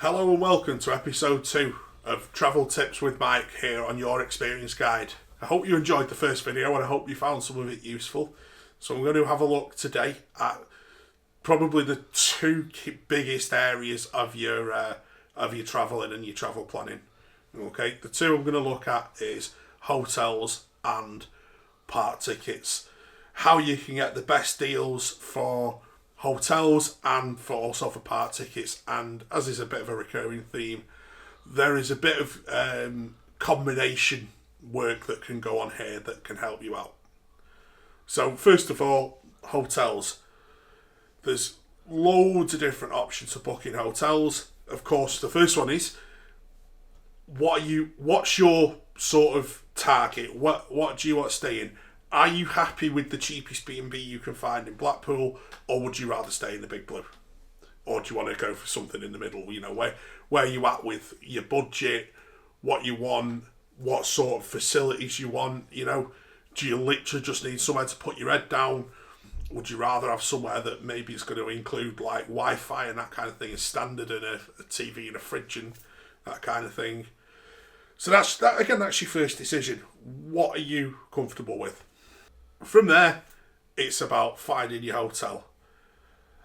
Hello and welcome to episode 2 of Travel Tips with Mike here on Your Experience Guide. I hope you enjoyed the first video and I hope you found some of it useful. So I'm going to have a look today at probably the two biggest areas of your travelling and your travel planning. Okay, the two I'm going to look at is hotels and park tickets. How you can get the best deals for hotels and also for park tickets, and as is a bit of a recurring theme, there is a bit of combination work that can go on here that can help you out. So first of all, hotels. There's loads of different options for booking hotels. Of course, the first one is what's your sort of target? What do you want to stay in? Are you happy with the cheapest B&B you can find in Blackpool, or would you rather stay in the Big Blue? Or do you want to go for something in the middle? You know, where you at with your budget, what you want, what sort of facilities you want, you know? Do you literally just need somewhere to put your head down? Would you rather have somewhere that maybe is going to include like Wi-Fi and that kind of thing as standard, and a TV and a fridge and that kind of thing? So that's your first decision. What are you comfortable with? From there, it's about finding your hotel.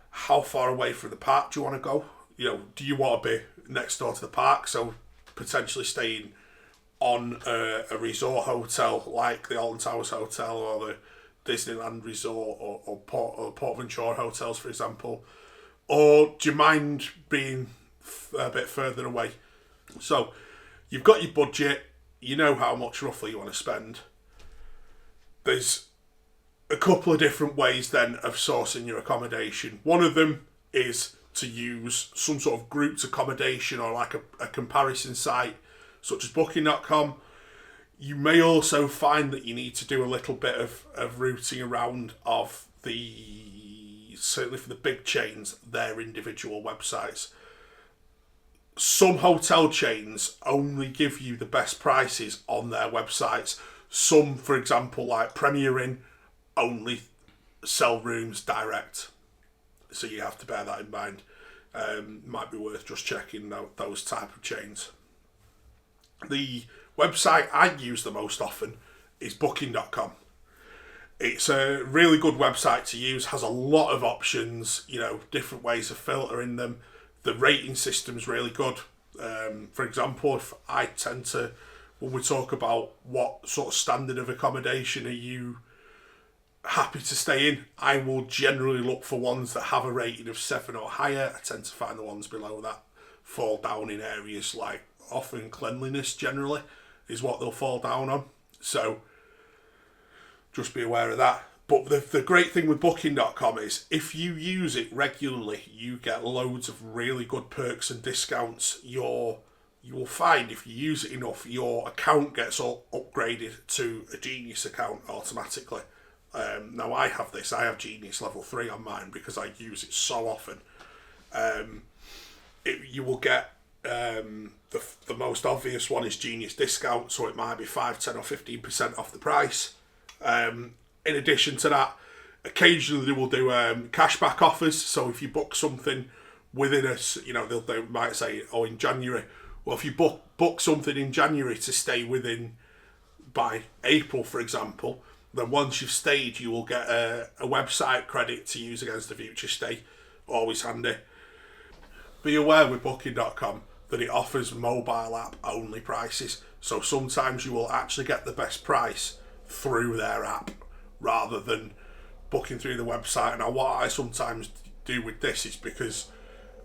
How far away from the park do you want to go? You know, do you want to be next door to the park? So potentially staying on a resort hotel like the Alton Towers Hotel or the Disneyland Resort or Portventura hotels, for example. Or do you mind being a bit further away? So you've got your budget. You know how much roughly you want to spend. There's a couple of different ways then of sourcing your accommodation. One of them is to use some sort of grouped accommodation or like a comparison site such as booking.com. You may also find that you need to do a little bit of routing around of certainly for the big chains, their individual websites. Some hotel chains only give you the best prices on their websites. Some, for example, like Premier Inn, only sell rooms direct, so you have to bear that in mind. Might be worth just checking those type of chains. The website I use the most often is booking.com. It's a really good website to use, has a lot of options, you know, different ways of filtering them. The rating system's really good. For example, if I tend to, when we talk about what sort of standard of accommodation are you happy to stay in, I will generally look for ones that have a rating of 7 or higher. I tend to find the ones below that fall down in areas like often cleanliness generally is what they'll fall down on. So just be aware of that. But the great thing with booking.com is if you use it regularly, you get loads of really good perks and discounts. You will find if you use it enough, your account gets all upgraded to a Genius account automatically. Now I have Genius level 3 on mine because I use it so often. You will get the most obvious one is Genius discount, so it might be 5, 10 or 15% off the price. In addition to that, occasionally they will do cashback offers. So if you book something within they might say, in January. Well, if you book something in January to stay within by April, for example, then once you've stayed, you will get a website credit to use against the future stay. Always handy. Be aware with booking.com that it offers mobile app only prices. So sometimes you will actually get the best price through their app rather than booking through the website. Now, what I sometimes do with this is because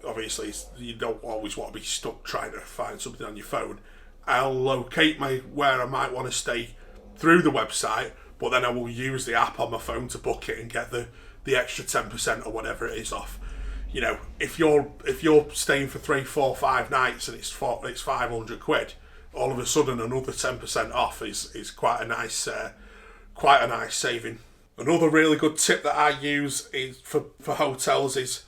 obviously you don't always want to be stuck trying to find something on your phone. I'll locate where I might want to stay through the website, but then I will use the app on my phone to book it and get the extra 10% or whatever it is off. You know, if you're staying for 3, 4, 5 nights and it's 500 quid, all of a sudden another 10% off is quite a nice saving. Another really good tip that I use is for hotels is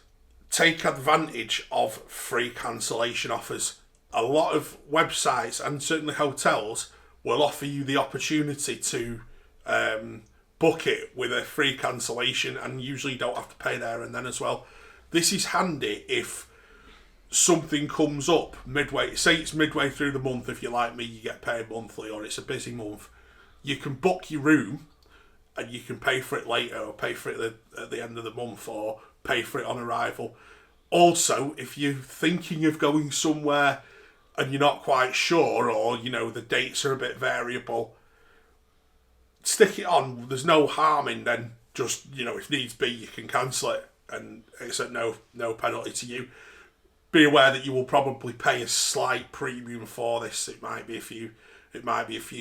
take advantage of free cancellation offers. A lot of websites and certainly hotels will offer you the opportunity to book it with a free cancellation, and usually you don't have to pay there and then as well. This is handy if something comes up midway, say it's midway through the month, if you're like me, you get paid monthly, or it's a busy month, you can book your room and you can pay for it later, or pay for it at the end of the month, or pay for it on arrival. Also, if you're thinking of going somewhere and you're not quite sure, or the dates are a bit variable, stick it on. There's no harm in then just, if needs be, you can cancel it, and it's at no penalty to you. Be aware that you will probably pay a slight premium for this. It might be a few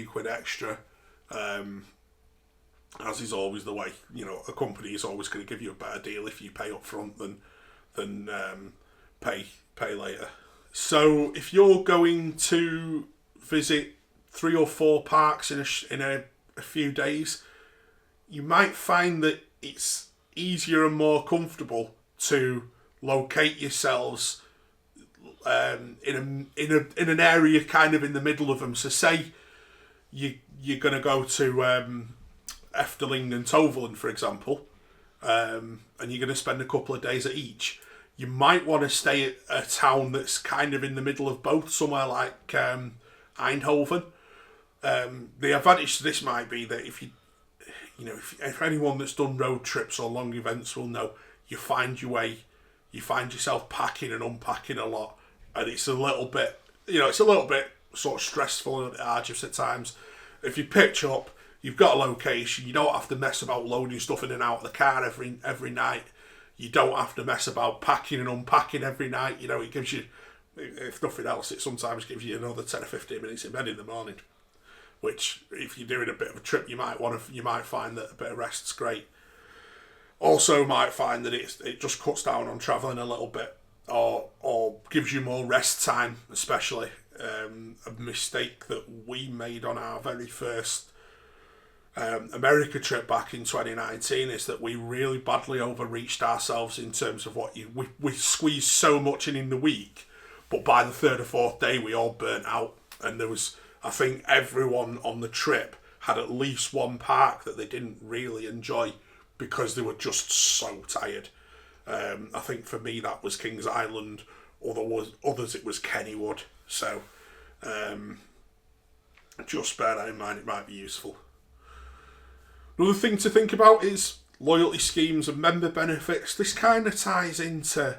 quid extra, as is always the way. A company is always going to give you a better deal if you pay up front than pay later. So if you're going to visit 3 or 4 parks in a few days, you might find that it's easier and more comfortable to locate yourselves in an area kind of in the middle of them. So say you're going to go to Efteling and Toverland, for example, and you're going to spend a couple of days at each. You might want to stay at a town that's kind of in the middle of both, somewhere like Eindhoven. The advantage to this might be that if anyone that's done road trips or long events will know, you find your way, you find yourself packing and unpacking a lot, and it's a little bit sort of stressful and arduous at times. If you pitch up, you've got a location, you don't have to mess about loading stuff in and out of the car every night. You don't have to mess about packing and unpacking every night. It gives you, if nothing else, it sometimes gives you another 10 or 15 minutes in bed in the morning, which, if you're doing a bit of a trip, you might find that a bit of rest's great. Also, might find that it just cuts down on travelling a little bit, or gives you more rest time, especially. A mistake that we made on our very first America trip back in 2019 is that we really badly overreached ourselves in terms of we squeezed so much in the week, but by the 3rd or 4th day we all burnt out, and there was, I think, everyone on the trip had at least one park that they didn't really enjoy because they were just so tired. I think for me that was Kings Island, others it was Kennywood. So just bear that in mind, it might be useful. Another thing to think about is loyalty schemes and member benefits. This kind of ties into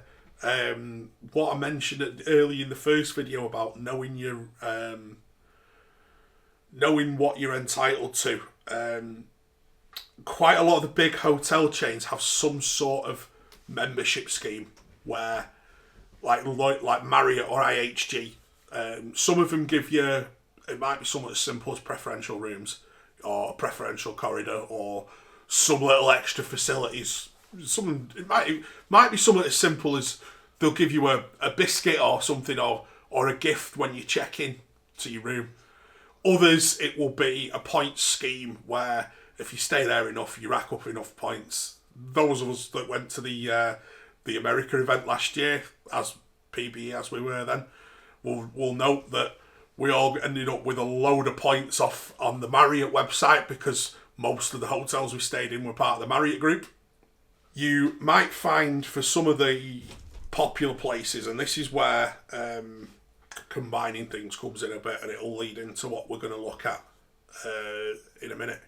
what I mentioned early in the first video about knowing what you're entitled to. Quite a lot of the big hotel chains have some sort of membership scheme where, like Marriott or IHG, some of them give you, it might be somewhat as simple as preferential rooms or a preferential corridor or some little extra facilities. It might be something as simple as they'll give you a biscuit or something, or a gift when you check in to your room. Others, it will be a points scheme where if you stay there enough, you rack up enough points. Those of us that went to the America event last year, as PB as we were then, will note that we all ended up with a load of points off on the Marriott website because most of the hotels we stayed in were part of the Marriott group. You might find for some of the popular places, and this is where combining things comes in a bit, and it'll lead into what we're going to look at in a minute.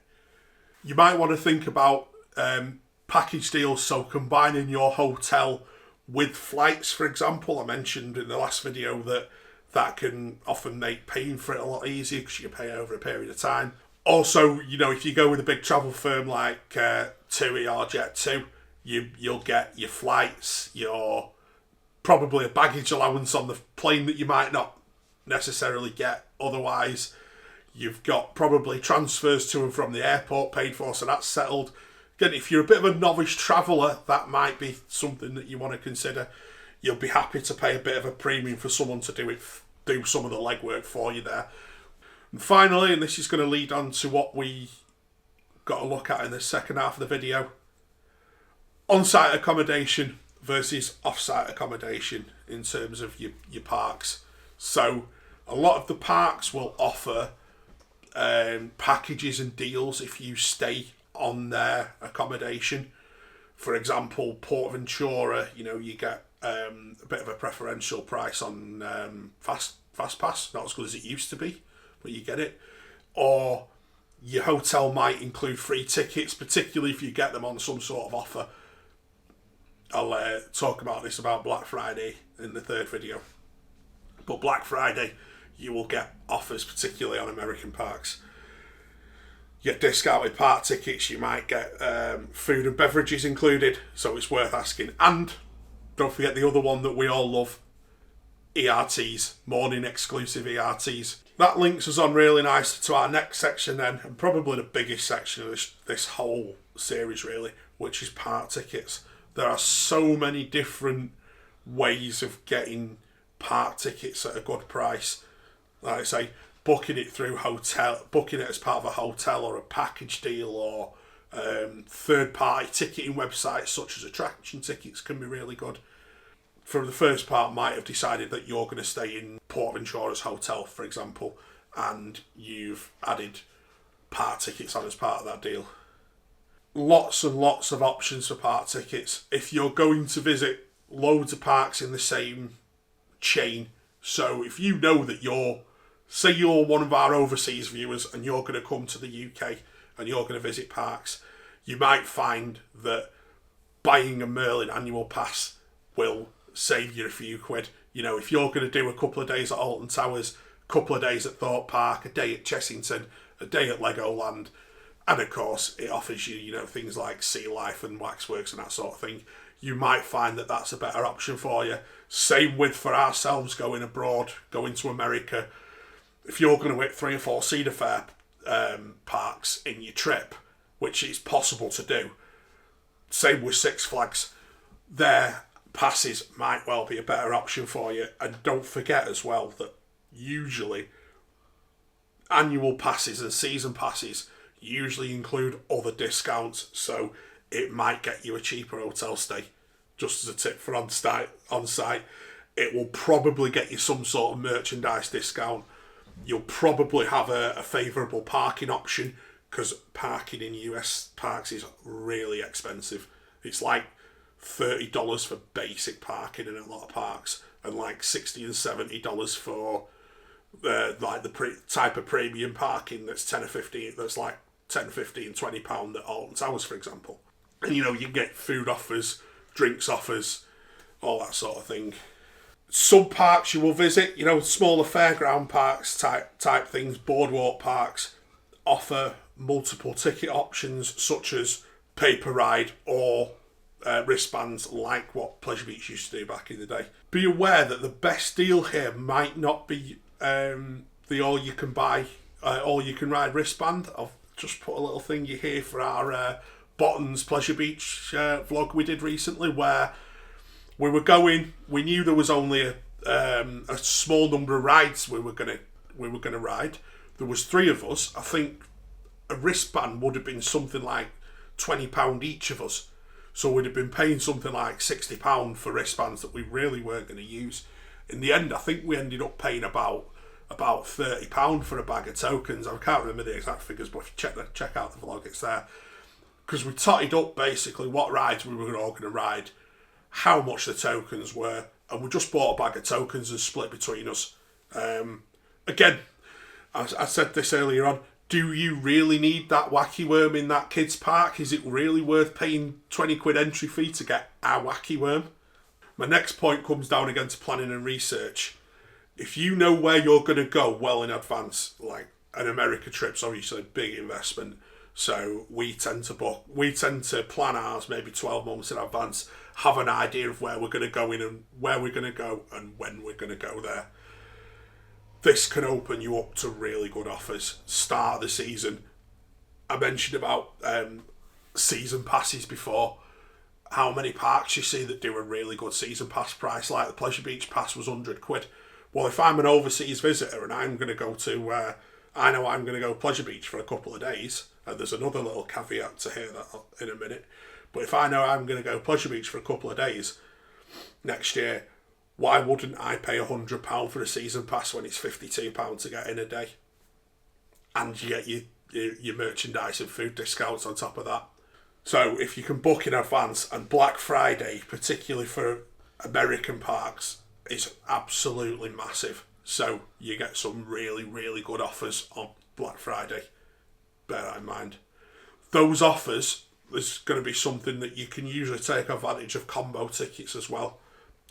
You might want to think about package deals, so combining your hotel with flights, for example. I mentioned in the last video that can often make paying for it a lot easier because you can pay over a period of time. Also, if you go with a big travel firm like TUI or Jet2, you'll get your flights, your probably a baggage allowance on the plane that you might not necessarily get otherwise. You've got probably transfers to and from the airport paid for, so that's settled. Again, if you're a bit of a novice traveller, that might be something that you want to consider. You'll be happy to pay a bit of a premium for someone to do some of the legwork for you there. And finally, and this is going to lead on to what we got to look at in the second half of the video, on-site accommodation versus off-site accommodation in terms of your parks. So a lot of the parks will offer packages and deals if you stay on their accommodation. For example, Port Ventura, you get a bit of a preferential price on Fast Pass. Not as good as it used to be, but you get it. Or your hotel might include free tickets, particularly if you get them on some sort of offer. I'll talk about this about Black Friday in the third video. But Black Friday, you will get offers, particularly on American parks. You get discounted park tickets, you might get food and beverages included, so it's worth asking. And don't forget the other one that we all love, ERTs, morning exclusive ERTs. That links us on really nicely to our next section then, and probably the biggest section of this whole series really, which is park tickets. There are so many different ways of getting park tickets at a good price. Like I say, booking it as part of a hotel or a package deal, or third-party ticketing websites such as attraction tickets can be really good. For the first part, might have decided that you're going to stay in Portventure's hotel, for example, and you've added park tickets on as part of that deal. Lots and lots of options for park tickets. If you're going to visit loads of parks in the same chain, so if you know that say you're one of our overseas viewers and you're going to come to the UK and you're going to visit parks, you might find that buying a Merlin annual pass will save you a few quid. You know, if you're going to do a couple of days at Alton Towers, a couple of days at Thorpe Park, a day at Chessington, a day at Legoland, and of course it offers you, things like Sea Life and Waxworks and that sort of thing, you might find that that's a better option for you. Same with for ourselves going abroad, going to America. If you're going to hit 3 or 4 Cedar Fair parks in your trip, which is possible to do, same with Six Flags, their passes might well be a better option for you. And don't forget as well that usually annual passes and season passes usually include other discounts, so it might get you a cheaper hotel stay. Just as a tip for on site, it will probably get you some sort of merchandise discount. You'll probably have a favourable parking option, because parking in US parks is really expensive. It's like $30 for basic parking in a lot of parks, and like $60 and $70 for the type of premium parking that's 10 or 15. That's like 10, 15, £20 at Alton Towers, for example. And you get food offers, drinks offers, all that sort of thing. Some parks you will visit, smaller fairground parks type things, boardwalk parks, offer multiple ticket options such as paper ride or wristbands, like what Pleasure Beach used to do back in the day. Be aware that the best deal here might not be the all-you-can-ride wristband. I've just put a little thingy here for our Bottoms Pleasure Beach vlog we did recently, where we were going. We knew there was only a small number of rides we were gonna ride. There was 3 of us. I think a wristband would have been something like £20 each of us. So we'd have been paying something like £60 for wristbands that we really weren't going to use. In the end, I think we ended up paying about £30 for a bag of tokens. I can't remember the exact figures, but if you check out the vlog, it's there. Because we totted up basically what rides we were all going to ride, how much the tokens were, and we just bought a bag of tokens and split between us. Again, I said this earlier on, do you really need that wacky worm in that kids' park? Is it really worth paying 20 quid entry fee to get our wacky worm? My next point comes down again to planning and research. If you know where you're going to go well in advance, like an America trip's obviously a big investment, so we tend to plan ours maybe 12 months in advance, have an idea of where we're going to go in and where we're going to go and when we're going to go there. This can open you up to really good offers. Start of the season. I mentioned about season passes before. How many parks you see that do a really good season pass price, like the Pleasure Beach pass was 100 quid. Well, if I'm an overseas visitor and I'm going to go to, I know I'm going to go Pleasure Beach for a couple of days, and there's another little caveat to hear that in a minute, but if I know I'm going to go Pleasure Beach for a couple of days next year, why wouldn't I pay £100 for a season pass when it's £52 to get in a day? And you get your merchandise and food discounts on top of that. So if you can book in advance, and Black Friday, particularly for American parks is absolutely massive. So you get some really, really good offers on Black Friday. Bear that in mind. Those offers, there's going to be something that you can usually take advantage of combo tickets as well.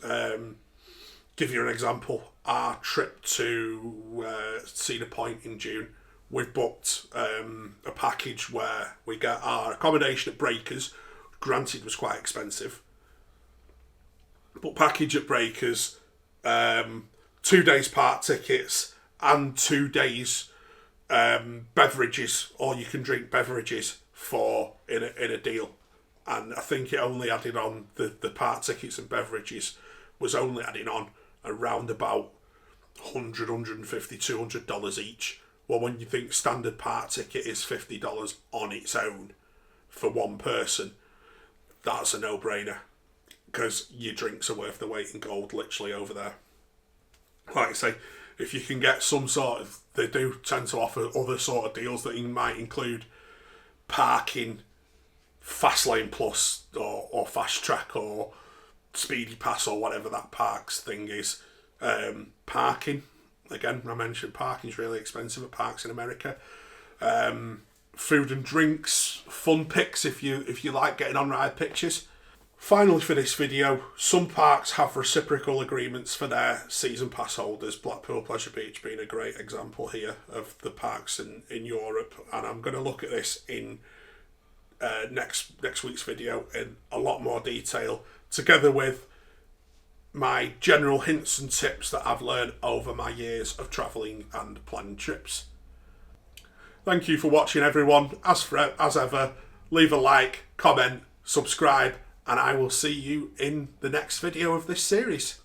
Give you an example. Our trip to Cedar Point in June, we've booked a package where we get our accommodation at Breakers. Granted, was quite expensive, but package at Breakers, 2 days park tickets and 2 days beverages, or you can drink beverages for in a deal. And I think it only added on the park tickets and beverages was only adding on around about $100, $150, $200 each. Well, when you think standard park ticket is $50 on its own for one person, that's a no-brainer, because your drinks are worth the weight in gold literally over there. Like I say, if you can get some sort of, they do tend to offer other sort of deals that might include parking, Fast Lane Plus, or Fast Track, or Speedy Pass, or whatever that parks thing is. Parking, again, I mentioned parking is really expensive at parks in America. Food and drinks, fun pics if you like getting on ride pictures. Finally, for this video, some parks have reciprocal agreements for their season pass holders, Blackpool Pleasure Beach being a great example here of the parks in Europe, and I'm going to look at this in next week's video in a lot more detail, together with my general hints and tips that I've learned over my years of travelling and planning trips. Thank you for watching, everyone. As ever, leave a like, comment, subscribe, and I will see you in the next video of this series.